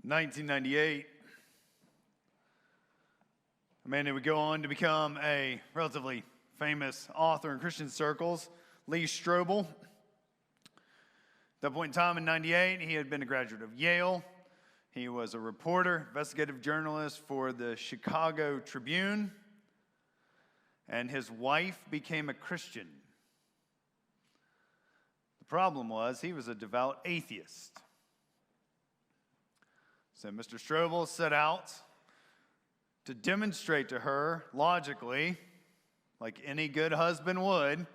1998, a man who would go on to become a relatively famous author in Christian circles, Lee Strobel. At that point in time in 98, he had been a graduate of Yale. He was a reporter, investigative journalist for the Chicago Tribune, and his wife became a Christian. The problem was he was a devout atheist. So Mr. Strobel set out to demonstrate to her logically, like any good husband would,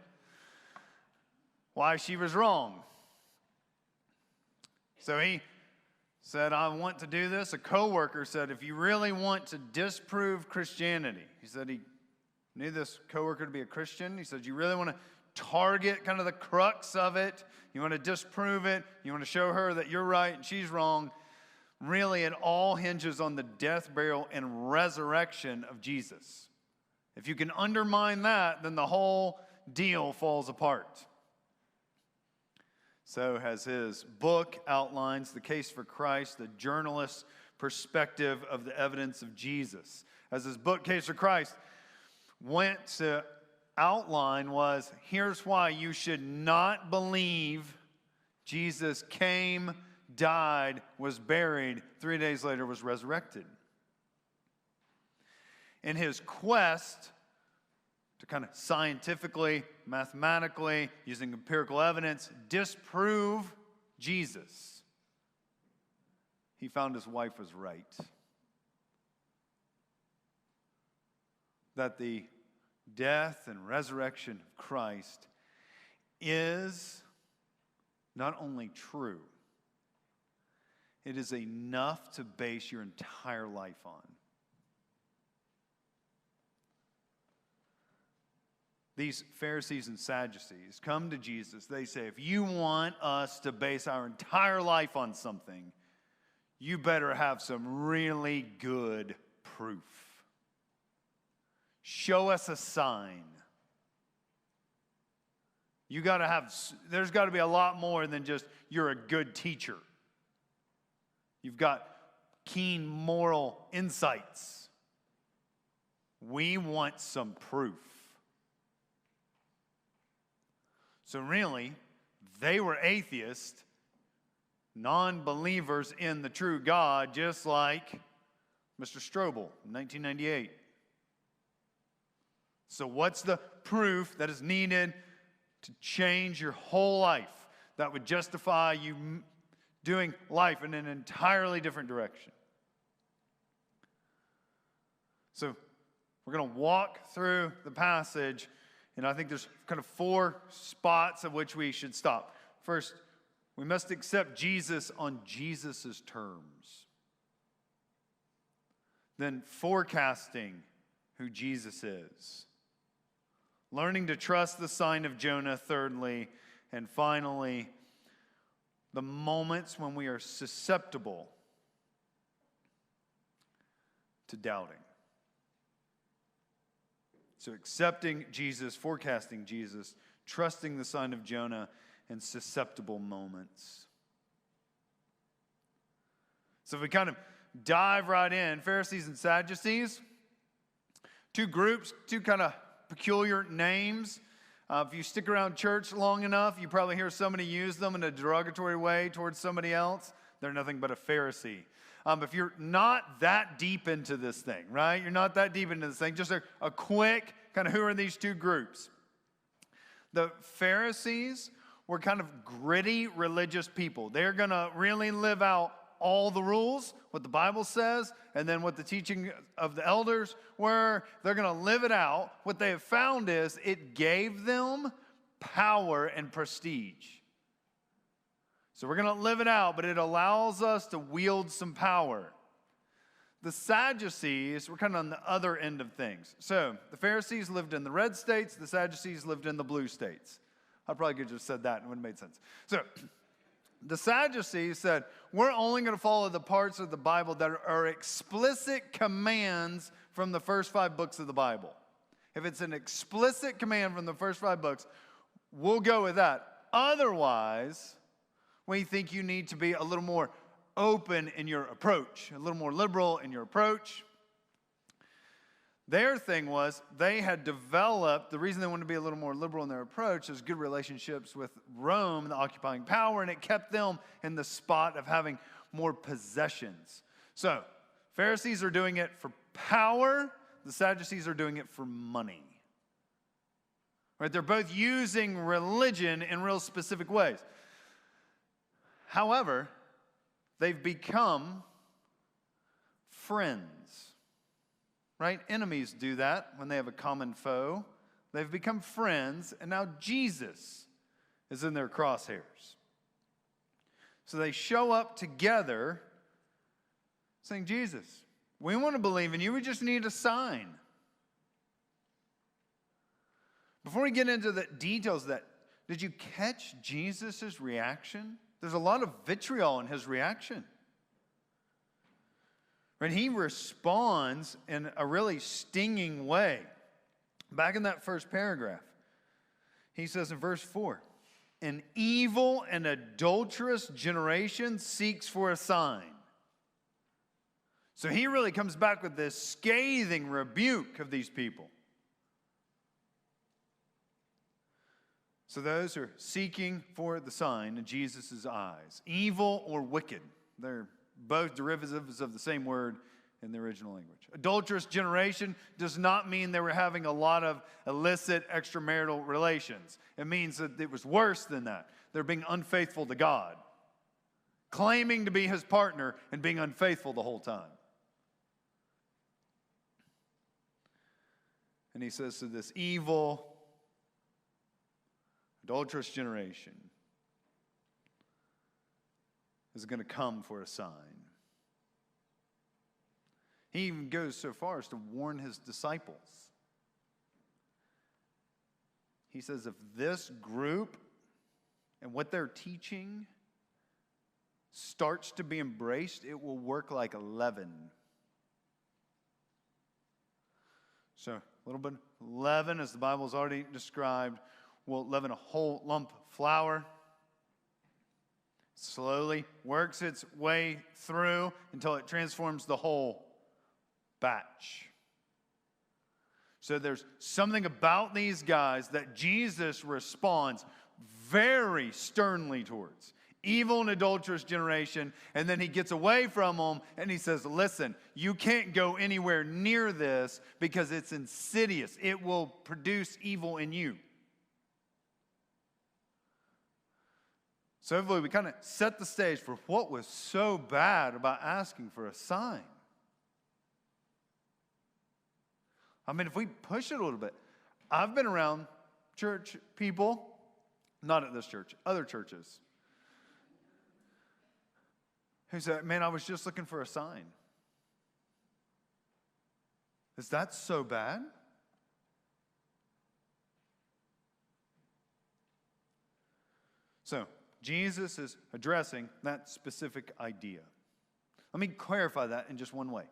why she was wrong. So he said, I want to do this. A coworker said, if you really want to disprove Christianity, he said he knew this coworker to be a Christian. He said, you really want to target kind of the crux of it. You want to disprove it. You want to show her that you're right and she's wrong. Really, it all hinges on the death, burial, and resurrection of Jesus. If you can undermine that, then the whole deal falls apart. So as his book outlines the case for Christ, the journalist's perspective of the evidence of Jesus. As his book, Case for Christ, went to outline was, here's why you should not believe Jesus came, died, was buried, 3 days later was resurrected. In his quest to kind of scientifically, mathematically, using empirical evidence, disprove Jesus, he found his wife was right. That the death and resurrection of Christ is not only true, it is enough to base your entire life on. These Pharisees and Sadducees come to Jesus. They say, if you want us to base our entire life on something, you better have some really good proof. Show us a sign. There's got to be a lot more than just you're a good teacher. You've got keen moral insights. We want some proof. So really, they were atheists, non-believers in the true God, just like Mr. Strobel in 1998. So what's the proof that is needed to change your whole life that would justify you doing life in an entirely different direction? So we're going to walk through the passage, and I think there's kind of 4 spots of which we should stop. First, we must accept Jesus on Jesus' terms. Then forecasting who Jesus is. Learning to trust the sign of Jonah, thirdly. And finally, the moments when we are susceptible to doubting. So accepting Jesus, forecasting Jesus, trusting the sign of Jonah, and susceptible moments. So if we kind of dive right in, Pharisees and Sadducees, 2 groups, 2 kind of peculiar names. If you stick around church long enough, you probably hear somebody use them in a derogatory way towards somebody else. They're nothing but a Pharisee. If you're not that deep into this thing, right? You're not that deep into this thing. Just a quick kind of who are these 2 groups? The Pharisees were kind of gritty religious people. They're going to really live out all the rules, what the Bible says, and then what the teaching of the elders were. They're going to live it out. What they have found is it gave them power and prestige. So we're going to live it out, but it allows us to wield some power. The Sadducees were kind of on the other end of things. So the Pharisees lived in the red states. The Sadducees lived in the blue states. I probably could have just said that and it would have made sense. So the Sadducees said, we're only going to follow the parts of the Bible that are explicit commands from the first 5 books of the Bible. If it's an explicit command from the first 5 books, we'll go with that. Otherwise, we think you need to be a little more open in your approach, a little more liberal in your approach. Their thing was they had developed, the reason they wanted to be a little more liberal in their approach is good relationships with Rome, the occupying power, and it kept them in the spot of having more possessions. So, Pharisees are doing it for power, the Sadducees are doing it for money. Right? They're both using religion in real specific ways. However, they've become friends. Right? Enemies do that when they have a common foe. They've become friends, and now Jesus is in their crosshairs. So they show up together saying, Jesus, we want to believe in you. We just need a sign. Before we get into the details of that, did you catch Jesus' reaction? There's a lot of vitriol in his reaction. Right? He responds in a really stinging way. Back in that first paragraph, he says in verse 4, an evil and adulterous generation seeks for a sign. So he really comes back with this scathing rebuke of these people. So those are seeking for the sign in Jesus' eyes, evil or wicked. They're both derivatives of the same word in the original language. Adulterous generation does not mean they were having a lot of illicit extramarital relations. It means that it was worse than that. They're being unfaithful to God, claiming to be his partner and being unfaithful the whole time. And he says to this evil, adulterous generation is going to come for a sign. He even goes so far as to warn his disciples. He says, if this group and what they're teaching starts to be embraced, it will work like leaven. So a little bit leaven, as the Bible's already described, will leaven a whole lump of flour. Slowly works its way through until it transforms the whole batch. So there's something about these guys that Jesus responds very sternly towards. Evil and adulterous generation, and then he gets away from them and he says, listen, you can't go anywhere near this because it's insidious. It will produce evil in you. So hopefully we kind of set the stage for what was so bad about asking for a sign. I mean, if we push it a little bit, I've been around church people, not at this church, other churches, who said, man, I was just looking for a sign. Is that so bad? So, Jesus is addressing that specific idea. Let me clarify that in just one way.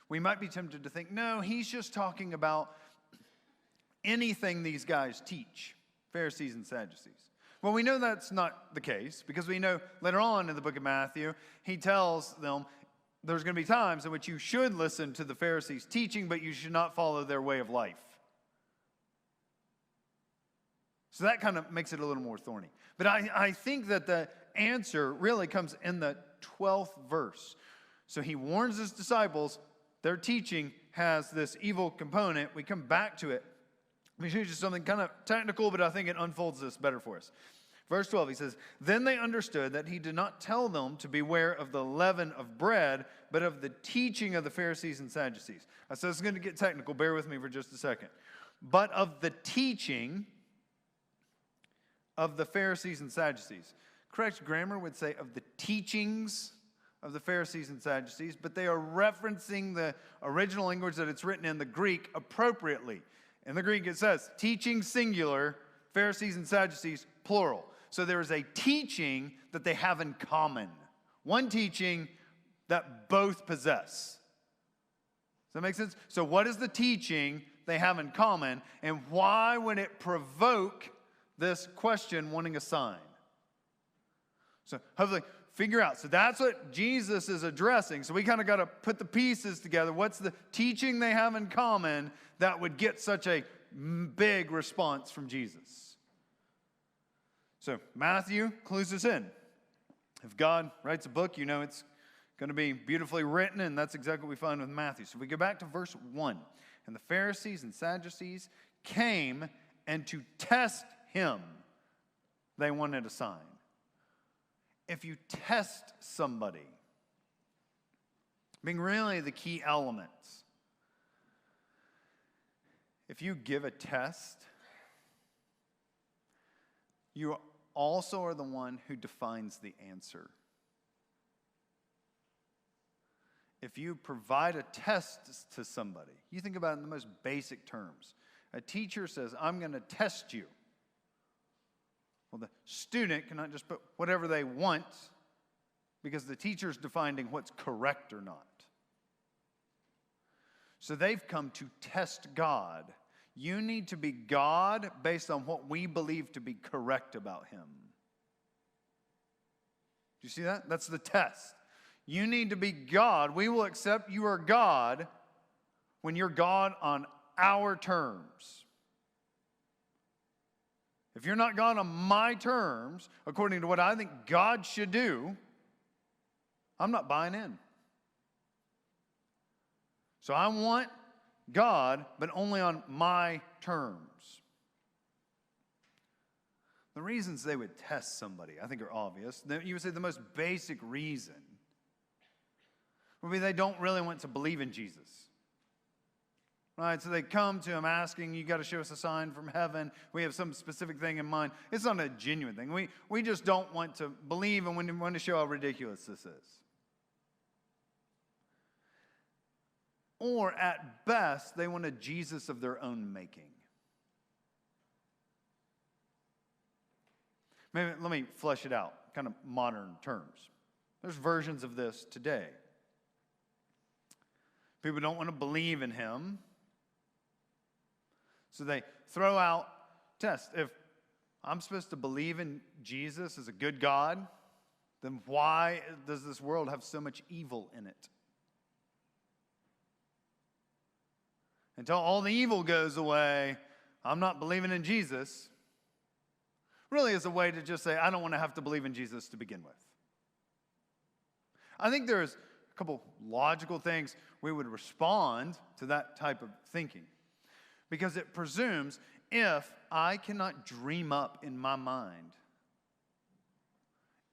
We might be tempted to think, no, he's just talking about anything these guys teach, Pharisees and Sadducees. Well, we know that's not the case because we know later on in the book of Matthew, he tells them there's going to be times in which you should listen to the Pharisees' teaching, but you should not follow their way of life. So that kind of makes it a little more thorny. But I think that the answer really comes in the 12th verse. So he warns his disciples, their teaching has this evil component. We come back to it. Let me show you just something kind of technical, but I think it unfolds this better for us. Verse 12, he says, then they understood that he did not tell them to beware of the leaven of bread, but of the teaching of the Pharisees and Sadducees. So it's going to get technical. Bear with me for just a second. But of the teaching of the Pharisees and Sadducees. Correct grammar would say of the teachings of the Pharisees and Sadducees, but they are referencing the original language that it's written in the Greek appropriately. In the Greek it says, teaching singular, Pharisees and Sadducees plural. So there is a teaching that they have in common. One teaching that both possess. Does that make sense? So what is the teaching they have in common, and why would it provoke this question wanting a sign? So hopefully figure out. So that's what Jesus is addressing. So we kind of got to put the pieces together. What's the teaching they have in common that would get such a big response from Jesus? So Matthew clues us in. If God writes a book, you know it's going to be beautifully written, and that's exactly what we find with Matthew. So we go back to verse 1. And the Pharisees and Sadducees came, and to test him, they wanted a sign. If you test somebody, being really the key elements, if you give a test, you also are the one who defines the answer. If you provide a test to somebody, you think about it in the most basic terms. A teacher says, I'm going to test you. Well, the student cannot just put whatever they want because the teacher's defining what's correct or not. So they've come to test God. You need to be God based on what we believe to be correct about him. Do you see that? That's the test. You need to be God. We will accept you are God when you're God on our terms. If you're not God on my terms, according to what I think God should do, I'm not buying in. So I want God, but only on my terms. The reasons they would test somebody, I think, are obvious. You would say the most basic reason would be they don't really want to believe in Jesus. Right, so they come to him asking, you got to show us a sign from heaven. We have some specific thing in mind. It's not a genuine thing. We just don't want to believe and we want to show how ridiculous this is. Or at best, they want a Jesus of their own making. Maybe let me flesh it out, kind of modern terms. There's versions of this today. People don't want to believe in him. So they throw out tests. If I'm supposed to believe in Jesus as a good God, then why does this world have so much evil in it? Until all the evil goes away, I'm not believing in Jesus. Really is a way to just say, I don't want to have to believe in Jesus to begin with. I think there's a couple logical things we would respond to that type of thinking. Because it presumes if I cannot dream up in my mind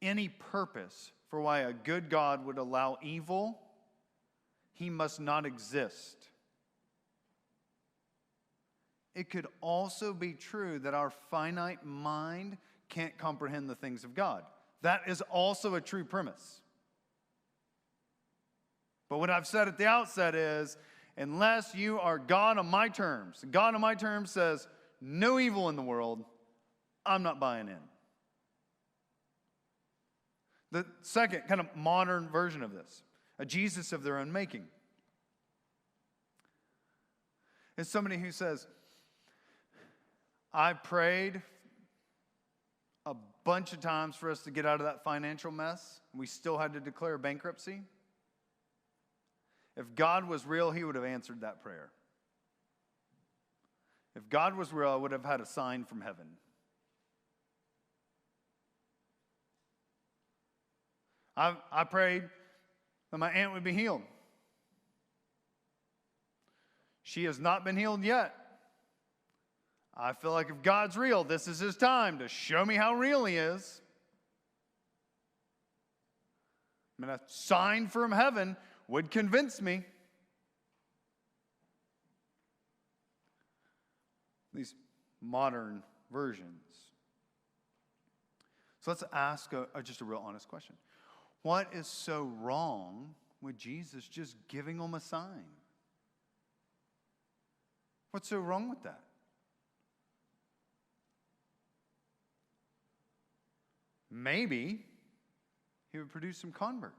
any purpose for why a good God would allow evil, he must not exist. It could also be true that our finite mind can't comprehend the things of God. That is also a true premise. But what I've said at the outset is, unless you are God on my terms, God on my terms says, no evil in the world, I'm not buying in. The second kind of modern version of this, a Jesus of their own making, is somebody who says, I prayed a bunch of times for us to get out of that financial mess. We still had to declare bankruptcy. If God was real, he would have answered that prayer. If God was real, I would have had a sign from heaven. I prayed that my aunt would be healed. She has not been healed yet. I feel like if God's real, this is his time to show me how real he is. I mean, a sign from heaven would convince me. These modern versions. So let's ask just a real honest question. What is so wrong with Jesus just giving them a sign? What's so wrong with that? Maybe he would produce some converts.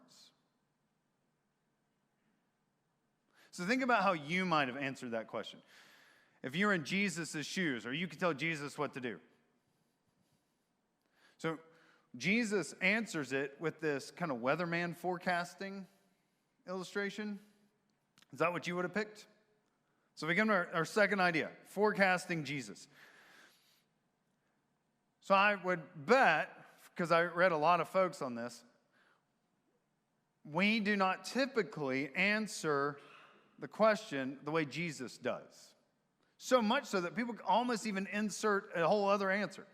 So think about how you might have answered that question. If you're in Jesus' shoes, or you could tell Jesus what to do. So Jesus answers it with this kind of weatherman forecasting illustration. Is that what you would have picked? So we come to our second idea, forecasting Jesus. So I would bet, because I read a lot of folks on this, we do not typically answer the question the way Jesus does. So much so that people almost even insert a whole other answer.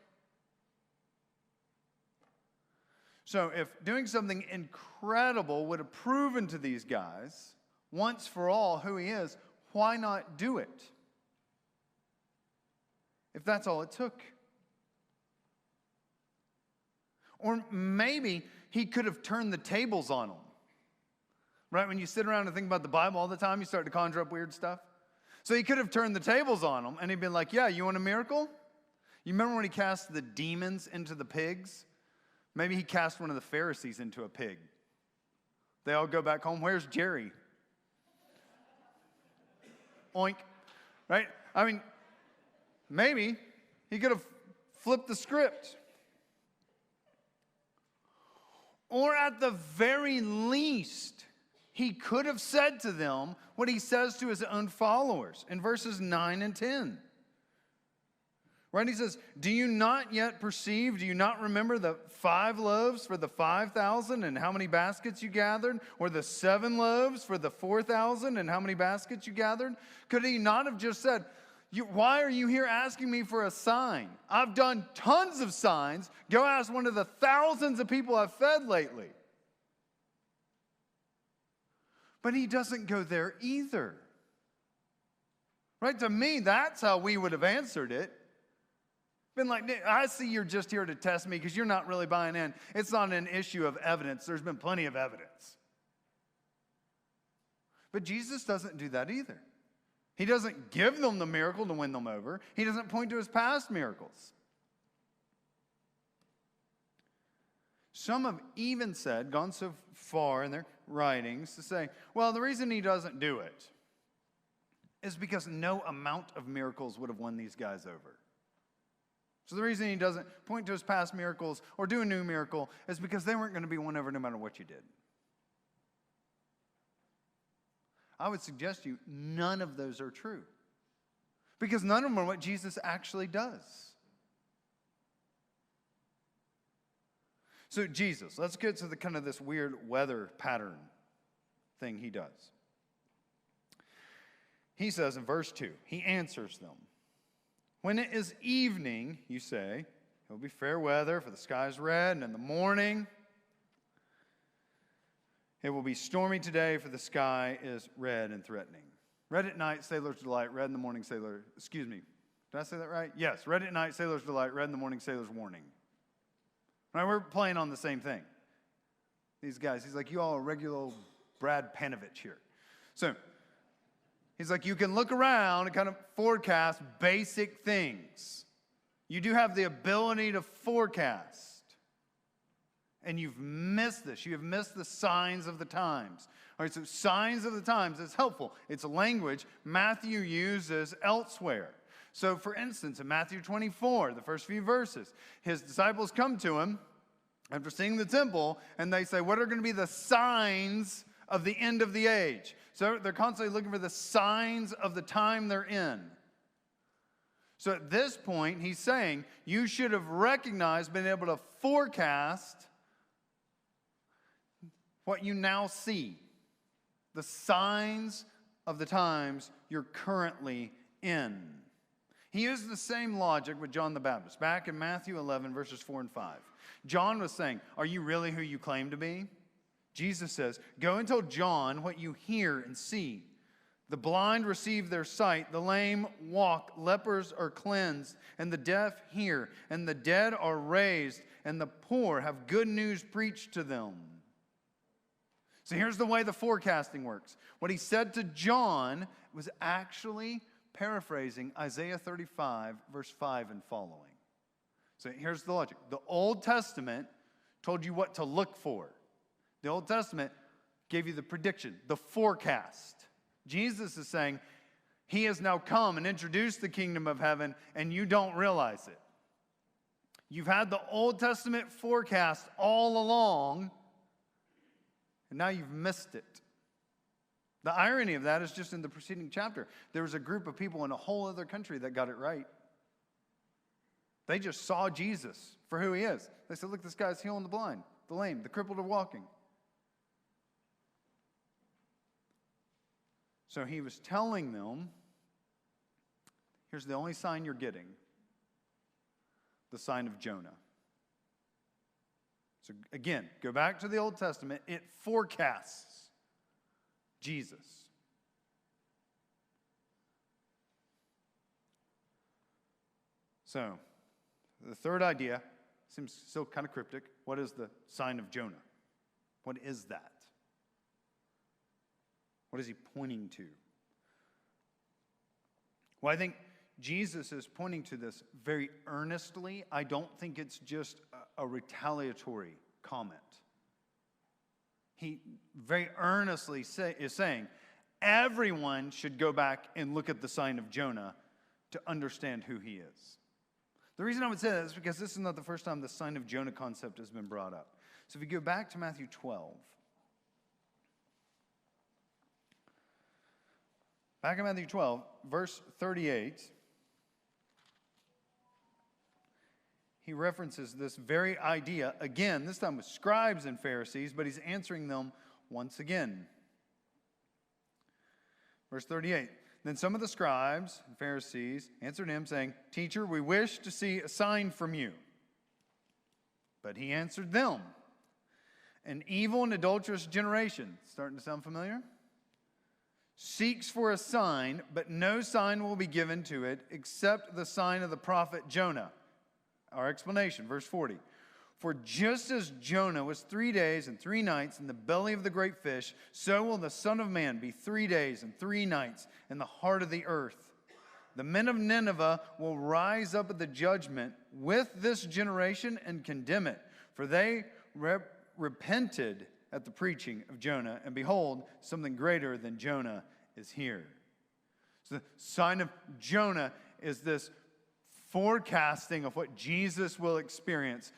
So if doing something incredible would have proven to these guys once for all who he is, why not do it? If that's all it took. Or maybe he could have turned the tables on them. Right? When you sit around and think about the Bible all the time, you start to conjure up weird stuff. So he could have turned the tables on them and he'd been like, yeah, you want a miracle? You remember when he cast the demons into the pigs? Maybe he cast one of the Pharisees into a pig. They all go back home. Where's Jerry? Oink. Right? I mean, maybe he could have flipped the script. Or at the very least, he could have said to them what he says to his own followers in verses 9 and 10. Right? He says, do you not yet perceive, do you not remember the 5 loaves for the 5,000 and how many baskets you gathered? Or the 7 loaves for the 4,000 and how many baskets you gathered? Could he not have just said, why are you here asking me for a sign? I've done tons of signs. Go ask one of the thousands of people I've fed lately. But he doesn't go there either. Right? To me, that's how we would have answered it. Been like, I see you're just here to test me because you're not really buying in. It's not an issue of evidence. There's been plenty of evidence. But Jesus doesn't do that either. He doesn't give them the miracle to win them over. He doesn't point to his past miracles. Some have even said, gone so far in their writings to say, well, the reason he doesn't do it is because no amount of miracles would have won these guys over. So the reason he doesn't point to his past miracles or do a new miracle is because they weren't going to be won over no matter what you did. I would suggest to you none of those are true. Because none of them are what Jesus actually does. So Jesus, let's get to the kind of this weird weather pattern thing he does. He says in verse 2, he answers them. When it is evening, you say, it will be fair weather, for the sky is red, and in the morning it will be stormy today, for the sky is red and threatening. Red at night, sailor's delight. Red in the morning, excuse me. Did I say that right? Yes, red at night, sailor's delight. Red in the morning, sailor's warning. Right, we're playing on the same thing. These guys, he's like, you all are regular old Brad Panovich here. So, he's like, you can look around and kind of forecast basic things. You do have the ability to forecast. And you've missed this. You have missed the signs of the times. All right, so signs of the times is helpful. It's a language Matthew uses elsewhere. So, for instance, in Matthew 24, the first few verses, his disciples come to him after seeing the temple, and they say, what are going to be the signs of the end of the age? So they're constantly looking for the signs of the time they're in. So at this point, he's saying, you should have recognized, been able to forecast what you now see. The signs of the times you're currently in. He used the same logic with John the Baptist. Back in Matthew 11, verses 4 and 5. John was saying, are you really who you claim to be? Jesus says, go and tell John what you hear and see. The blind receive their sight, the lame walk, lepers are cleansed, and the deaf hear, and the dead are raised, and the poor have good news preached to them. So here's the way the forecasting works. What he said to John was actually paraphrasing Isaiah 35, verse 5 and following. So here's the logic. The Old Testament told you what to look for. The Old Testament gave you the prediction, the forecast. Jesus is saying, he has now come and introduced the kingdom of heaven, and you don't realize it. You've had the Old Testament forecast all along, and now you've missed it. The irony of that is just in the preceding chapter. There was a group of people in a whole other country that got it right. They just saw Jesus for who he is. They said, look, this guy's healing the blind, the lame, the crippled are walking. So he was telling them, here's the only sign you're getting. The sign of Jonah. So again, go back to the Old Testament. It forecasts Jesus. So, the third idea seems still kind of cryptic. What is the sign of Jonah? What is that? What is he pointing to? Well, I think Jesus is pointing to this very earnestly. I don't think it's just a retaliatory comment. He very earnestly is saying, everyone should go back and look at the sign of Jonah to understand who he is. The reason I would say that is because this is not the first time the sign of Jonah concept has been brought up. So if you go back to Matthew 12, back in Matthew 12, verse 38, he references this very idea, again, this time with scribes and Pharisees, but he's answering them once again. Verse 38, then some of the scribes and Pharisees answered him, saying, Teacher, we wish to see a sign from you. But he answered them, an evil and adulterous generation, starting to sound familiar? Seeks for a sign, but no sign will be given to it except the sign of the prophet Jonah. Our explanation, verse 40. For just as Jonah was 3 days and 3 nights in the belly of the great fish, so will the Son of Man be 3 days and 3 nights in the heart of the earth. The men of Nineveh will rise up at the judgment with this generation and condemn it, for they repented at the preaching of Jonah, and behold, something greater than Jonah is here. So the sign of Jonah is this forecasting of what Jesus will experience,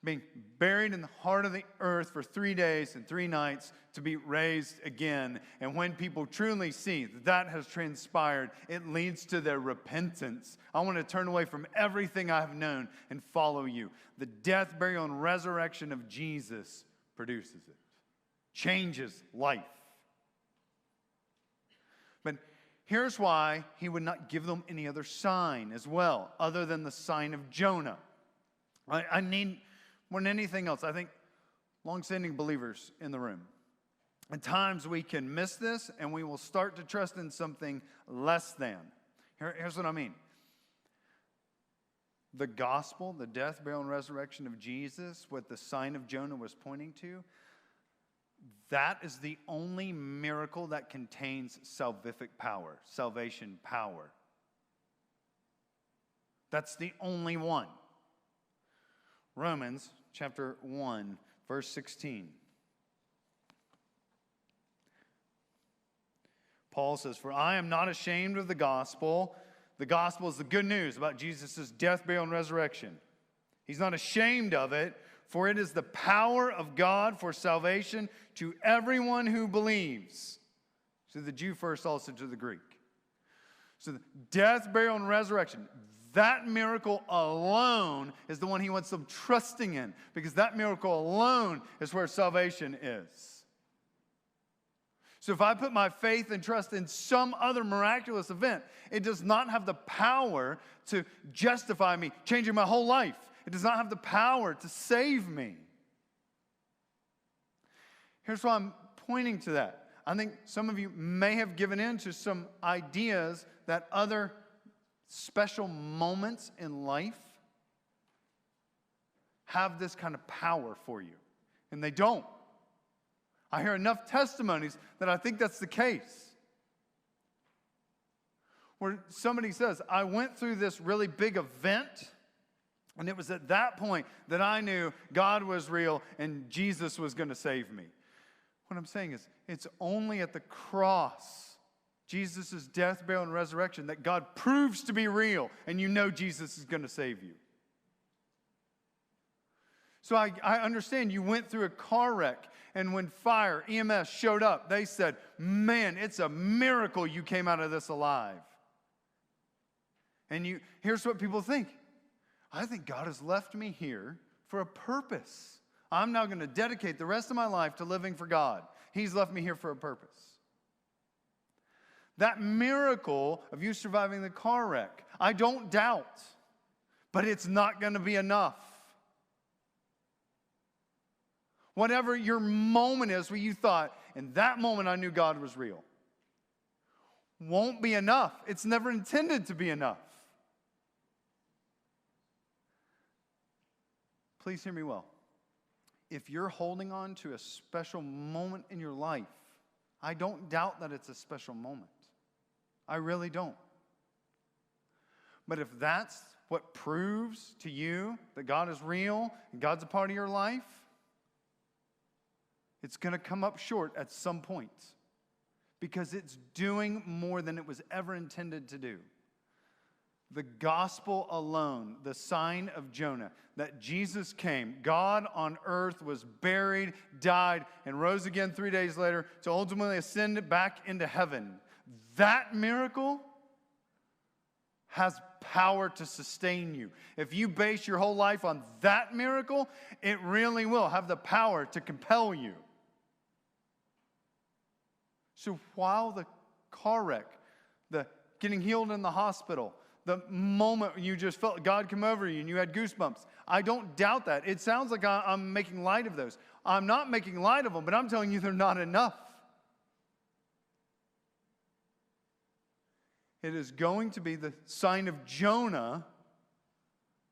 being buried in the heart of the earth for 3 days and 3 nights to be raised again. And when people truly see that that has transpired, it leads to their repentance. I want to turn away from everything I have known and follow you. The death, burial, and resurrection of Jesus produces it, changes life. But here's why he would not give them any other sign as well, other than the sign of Jonah. I need, more than anything else, I think long-standing believers in the room, at times we can miss this and we will start to trust in something less than. Here's what I mean. The gospel, the death, burial, and resurrection of Jesus, what the sign of Jonah was pointing to, that is the only miracle that contains salvific power, salvation power. That's the only one. Romans chapter 1, verse 16. Paul says, for I am not ashamed of the gospel. The gospel is the good news about Jesus' death, burial, and resurrection. He's not ashamed of it, for it is the power of God for salvation to everyone who believes. To the Jew first, also to the Greek. So the death, burial, and resurrection, that miracle alone is the one he wants them trusting in, because that miracle alone is where salvation is. So if I put my faith and trust in some other miraculous event, it does not have the power to justify me, changing my whole life. It does not have the power to save me. Here's why I'm pointing to that. I think some of you may have given in to some ideas that other special moments in life have this kind of power for you, and they don't. I hear enough testimonies that I think that's the case. Where somebody says, I went through this really big event, and it was at that point that I knew God was real and Jesus was going to save me. What I'm saying is, it's only at the cross, Jesus' death, burial, and resurrection, that God proves to be real, and you know Jesus is going to save you. So I understand you went through a car wreck, and when fire, EMS showed up, they said, man, it's a miracle you came out of this alive. And here's what people think. I think God has left me here for a purpose. I'm now going to dedicate the rest of my life to living for God. He's left me here for a purpose. That miracle of you surviving the car wreck, I don't doubt, but it's not going to be enough. Whatever your moment is where you thought, in that moment I knew God was real, won't be enough. It's never intended to be enough. Please hear me well. If you're holding on to a special moment in your life, I don't doubt that it's a special moment. I really don't. But if that's what proves to you that God is real and God's a part of your life, it's going to come up short at some point because it's doing more than it was ever intended to do. The gospel alone, the sign of Jonah, that Jesus came, God on earth was buried, died, and rose again 3 days later to ultimately ascend back into heaven. That miracle has power to sustain you. If you base your whole life on that miracle, it really will have the power to compel you. So while the car wreck, the getting healed in the hospital, the moment you just felt God come over you and you had goosebumps, I don't doubt that. It sounds like I'm making light of those. I'm not making light of them, but I'm telling you they're not enough. It is going to be the sign of Jonah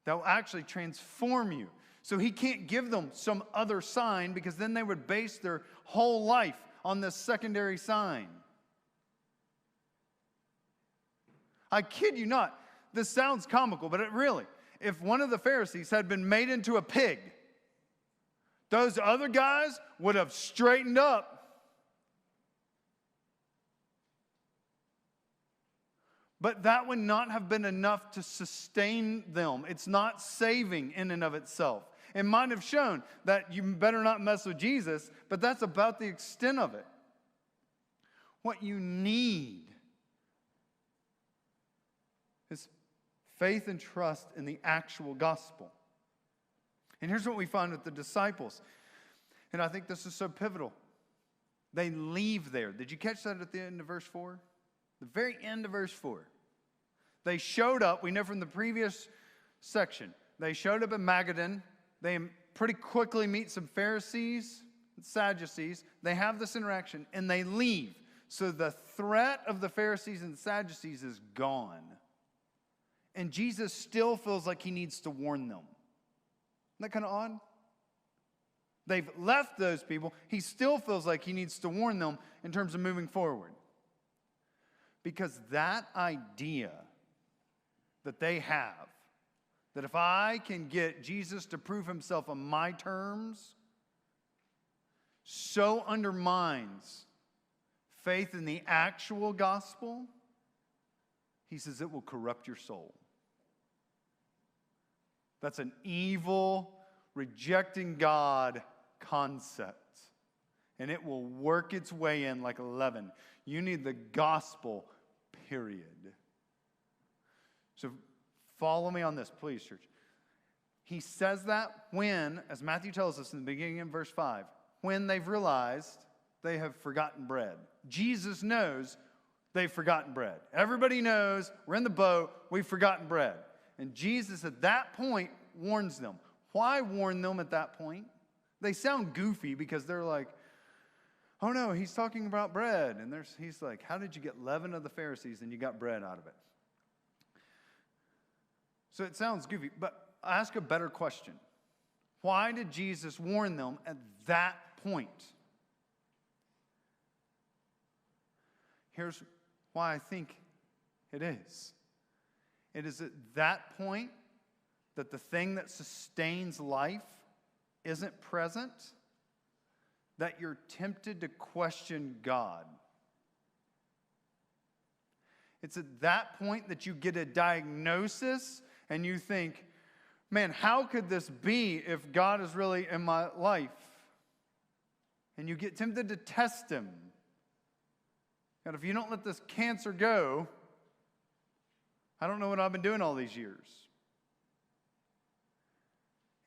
that will actually transform you. So he can't give them some other sign because then they would base their whole life on this secondary sign. I kid you not. This sounds comical, but if one of the Pharisees had been made into a pig, those other guys would have straightened up. But that would not have been enough to sustain them. It's not saving in and of itself. It might have shown that you better not mess with Jesus, but that's about the extent of it. What you need is faith and trust in the actual gospel. And here's what we find with the disciples. And I think this is so pivotal. They leave there. Did you catch that at the end of verse 4? The very end of verse 4. They showed up, we know from the previous section, they showed up at Magadan. They pretty quickly meet some Pharisees and Sadducees. They have this interaction and they leave. So the threat of the Pharisees and Sadducees is gone. And Jesus still feels like he needs to warn them. Isn't that kind of odd? They've left those people. He still feels like he needs to warn them in terms of moving forward. Because that idea that they have, that if I can get Jesus to prove himself on my terms, so undermines faith in the actual gospel, he says it will corrupt your soul. That's an evil, rejecting God concept. And it will work its way in like leaven. You need the gospel, period. So follow me on this, please, church. He says that when, as Matthew tells us in the beginning of verse 5, when they've realized they have forgotten bread. Jesus knows they've forgotten bread. Everybody knows we're in the boat, we've forgotten bread. And Jesus at that point warns them. Why warn them at that point? They sound goofy because they're like, oh no, he's talking about bread. And he's like, how did you get leaven of the Pharisees and you got bread out of it? So it sounds goofy, but I ask a better question. Why did Jesus warn them at that point? Here's why I think it is. It is at that point that the thing that sustains life isn't present, that you're tempted to question God. It's at that point that you get a diagnosis and you think, man, how could this be if God is really in my life? And you get tempted to test him. God, if you don't let this cancer go, I don't know what I've been doing all these years.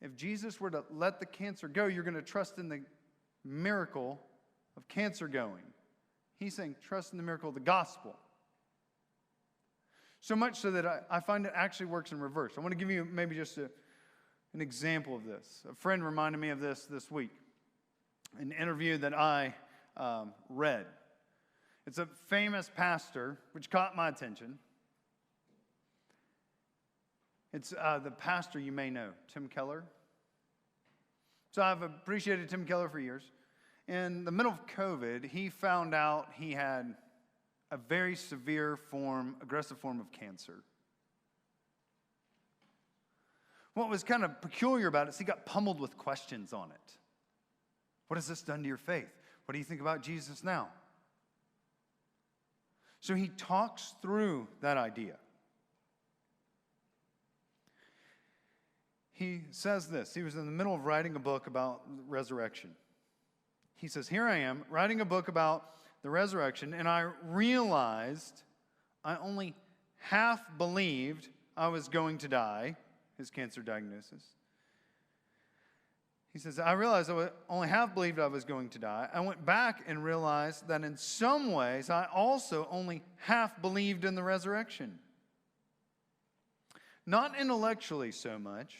If Jesus were to let the cancer go, you're going to trust in the miracle of cancer going. He's saying, trust in the miracle of the gospel. So much so that I find it actually works in reverse. I want to give you maybe just an example of this. A friend reminded me of this week. An interview that I read. It's a famous pastor, which caught my attention. It's the pastor you may know, Tim Keller. So I've appreciated Tim Keller for years. In the middle of COVID, he found out he had a very severe aggressive form of cancer. What was kind of peculiar about it is he got pummeled with questions on it. What has this done to your faith? What do you think about Jesus now? So he talks through that idea. He says this. He was in the middle of writing a book about resurrection. He says, here I am writing a book about the resurrection, and I realized I only half believed I was going to die, his cancer diagnosis. He says, I realized I only half believed I was going to die. I went back and realized that in some ways I also only half believed in the resurrection. Not intellectually so much,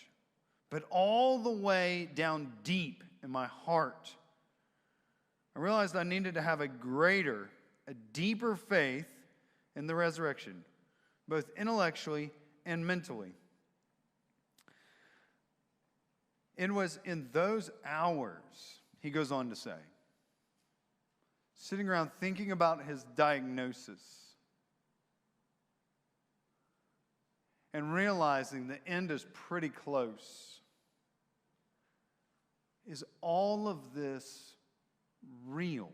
but all the way down deep in my heart. I realized I needed to have a deeper faith in the resurrection, both intellectually and mentally. It was in those hours, he goes on to say, sitting around thinking about his diagnosis and realizing the end is pretty close. Is all of this real?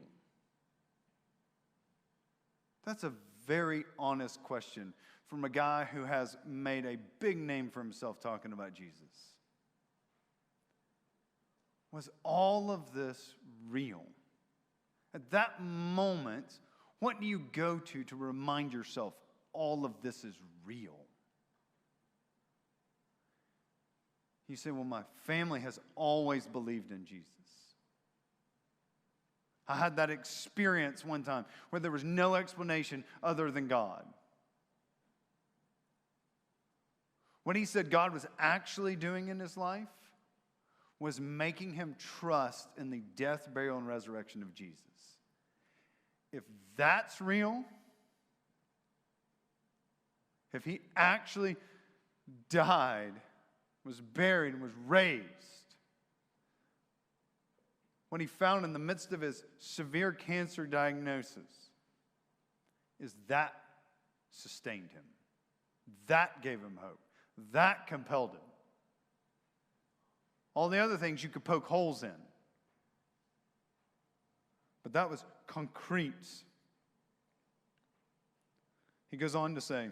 That's a very honest question from a guy who has made a big name for himself talking about Jesus. Was all of this real? At that moment, what do you go to remind yourself all of this is real? You say, well, my family has always believed in Jesus. I had that experience one time where there was no explanation other than God. What he said God was actually doing in his life was making him trust in the death, burial, and resurrection of Jesus. If that's real, if he actually died, was buried, and was raised, what he found in the midst of his severe cancer diagnosis is that sustained him. That gave him hope. That compelled him. All the other things you could poke holes in. But that was concrete. He goes on to say,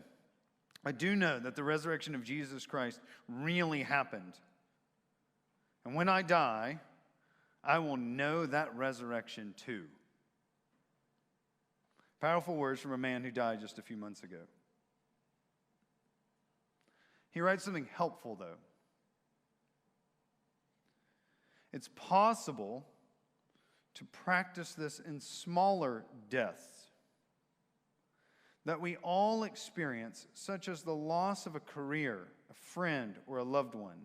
I do know that the resurrection of Jesus Christ really happened. And when I die, I will know that resurrection too. Powerful words from a man who died just a few months ago. He writes something helpful, though. It's possible to practice this in smaller deaths that we all experience, such as the loss of a career, a friend, or a loved one.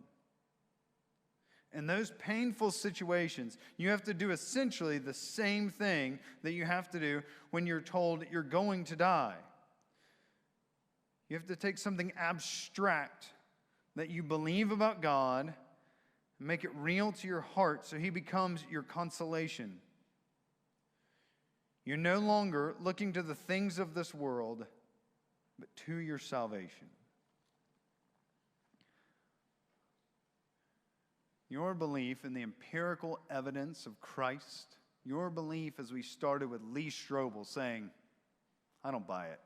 In those painful situations, you have to do essentially the same thing that you have to do when you're told you're going to die. You have to take something abstract that you believe about God and make it real to your heart so he becomes your consolation. You're no longer looking to the things of this world, but to your salvation. Your belief in the empirical evidence of Christ, your belief, as we started with Lee Strobel saying, I don't buy it.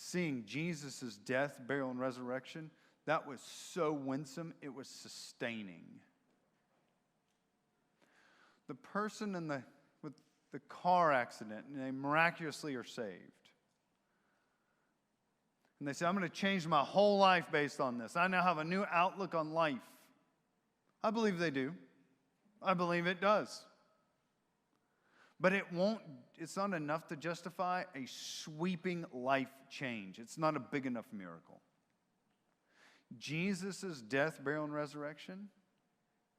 seeing Jesus' death, burial, and resurrection, that was so winsome, it was sustaining. The person with the car accident, and they miraculously are saved. And they say, I'm going to change my whole life based on this. I now have a new outlook on life. I believe they do. I believe it does. But it's not enough to justify a sweeping life change. It's not a big enough miracle. Jesus' death, burial, and resurrection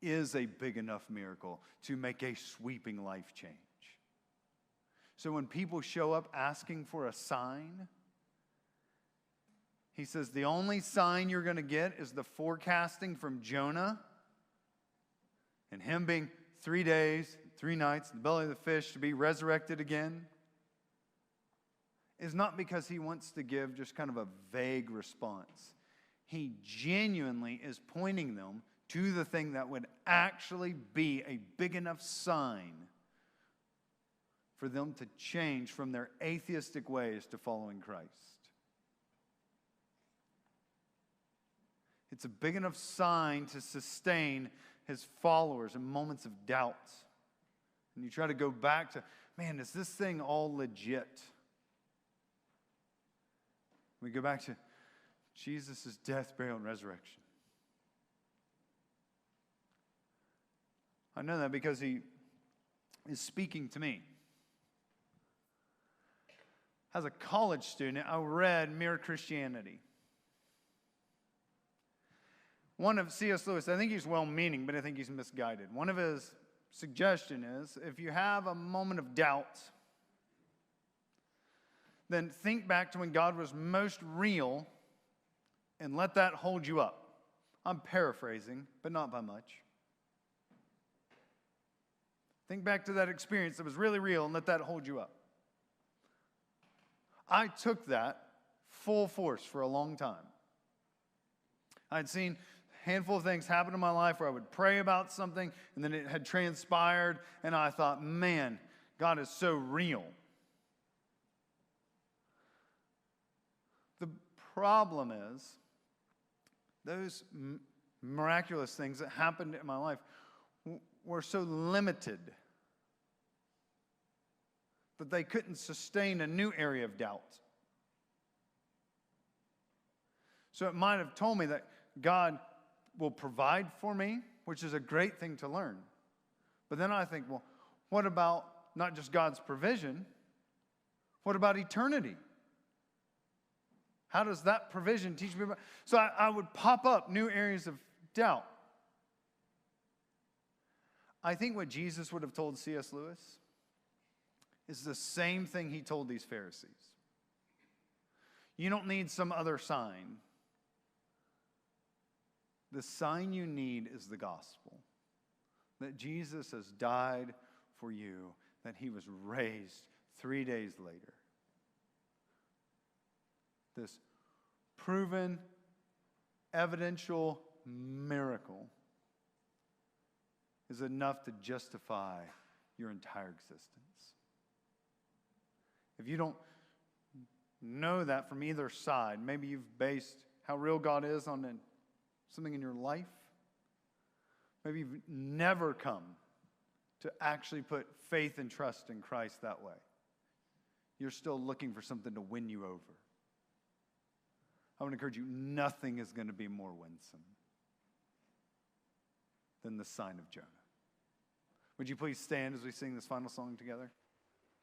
is a big enough miracle to make a sweeping life change. So when people show up asking for a sign, he says the only sign you're going to get is the forecasting from Jonah and him being 3 days, 3 nights in the belly of the fish to be resurrected again. Is not because he wants to give just kind of a vague response. He genuinely is pointing them to the thing that would actually be a big enough sign for them to change from their atheistic ways to following Christ. It's a big enough sign to sustain his followers in moments of doubt. And you try to go back to, man, is this thing all legit? We go back to Jesus' death, burial, and resurrection. I know that because he is speaking to me. As a college student, I read Mere Christianity. One of C.S. Lewis, I think he's well-meaning, but I think he's misguided. One of his suggestions is, if you have a moment of doubt, then think back to when God was most real and let that hold you up. I'm paraphrasing, but not by much. Think back to that experience that was really real and let that hold you up. I took that full force for a long time. I'd seen a handful of things happen in my life where I would pray about something and then it had transpired and I thought, man, God is so real. The problem is, those miraculous things that happened in my life were so limited that they couldn't sustain a new area of doubt. So it might have told me that God will provide for me, which is a great thing to learn. But then I think, well, what about not just God's provision? What about eternity? How does that provision teach me about? So I would pop up new areas of doubt. I think what Jesus would have told C.S. Lewis is the same thing he told these Pharisees. You don't need some other sign. The sign you need is the gospel. That Jesus has died for you, that he was raised 3 days later. This proven, evidential miracle is enough to justify your entire existence. If you don't know that from either side, maybe you've based how real God is on something in your life. Maybe you've never come to actually put faith and trust in Christ that way. You're still looking for something to win you over. I want to encourage you, nothing is going to be more winsome than the sign of Jonah. Would you please stand as we sing this final song together?